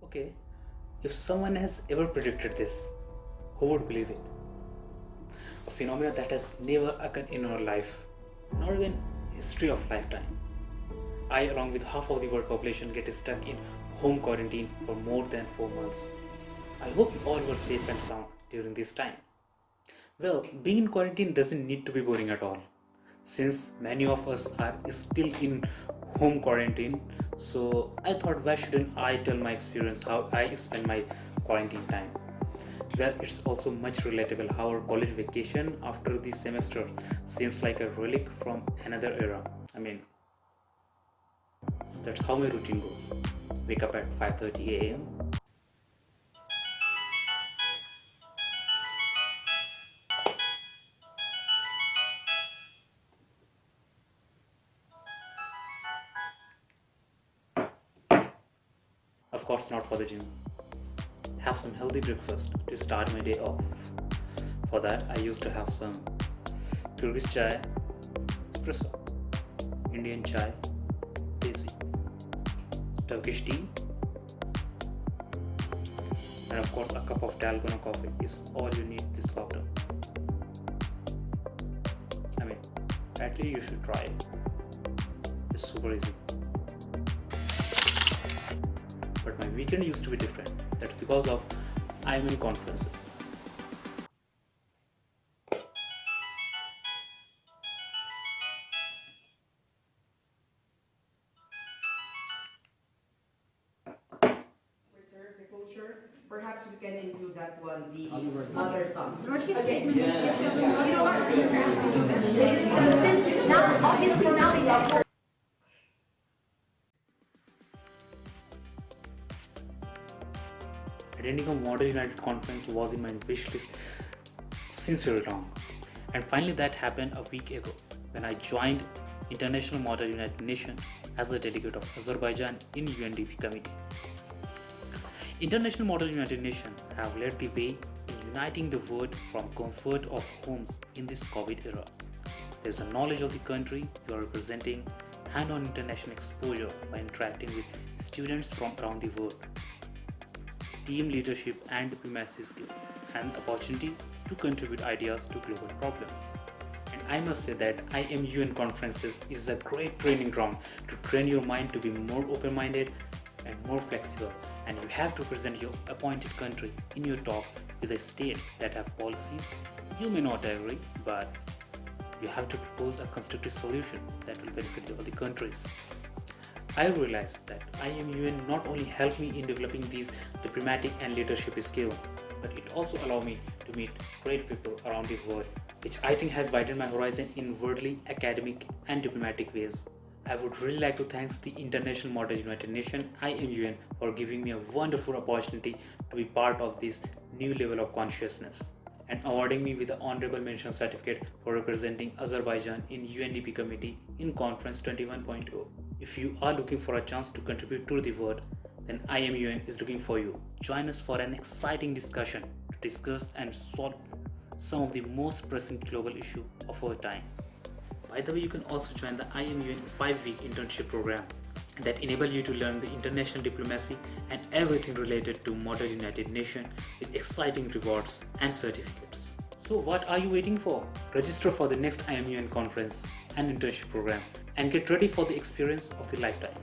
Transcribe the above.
Okay, if someone has ever predicted this, who would believe it? A phenomenon that has never occurred in our life, nor even history of lifetime. I, along with half of the world population, get stuck in home quarantine for more than 4 months. I hope you all were safe and sound during this time. Well, being in quarantine doesn't need to be boring at all, since many of us are still in home quarantine. So I thought, why shouldn't I tell my experience how I spend my quarantine time? Well, it's also much relatable how our college vacation after the semester seems like a relic from another era. So that's how my routine goes. Wake up at 5:30 a.m. Of course, not for the gym. Have some healthy breakfast to start my day off. For that, I used to have some Kyrgyz chai, espresso, Indian chai, desi, Turkish tea, and of course, a cup of dalgona coffee is all you need this lockdown. I mean, at least you should try it. It's super easy. But my weekend used to be different. That's because of I'm in conferences. Preserve the culture. Perhaps we can include that one, the mother tongue. Rashid's statement is you know what? Since now, obviously now they have. Attending a Model United conference was in my wish list since very long. And finally that happened a week ago when I joined International Model United Nations as a delegate of Azerbaijan in UNDP committee. International Model United Nations have led the way in uniting the world from comfort of homes in this COVID era. There's a knowledge of the country you are representing, hand-on international exposure by interacting with students from around the world, team leadership and diplomacy skill, and opportunity to contribute ideas to global problems. And I must say that IMUN conferences is a great training ground to train your mind to be more open-minded and more flexible. And you have to present your appointed country in your talk with a state that have policies you may not agree, but you have to propose a constructive solution that will benefit the other countries. I realized that IMUN not only helped me in developing these diplomatic and leadership skills, but it also allowed me to meet great people around the world, which I think has widened my horizon in worldly, academic, and diplomatic ways. I would really like to thank the International Model United Nations IMUN for giving me a wonderful opportunity to be part of this new level of consciousness and awarding me with the Honorable Mention Certificate for representing Azerbaijan in UNDP Committee in Conference 21.0. If you are looking for a chance to contribute to the world, then IMUN is looking for you. Join us for an exciting discussion to discuss and solve some of the most pressing global issues of our time. By the way, you can also join the IMUN 5-week internship program that enable you to learn the international diplomacy and everything related to Model United Nations with exciting rewards and certificates. So what are you waiting for? Register for the next IMUN conference and internship program and get ready for the experience of the lifetime.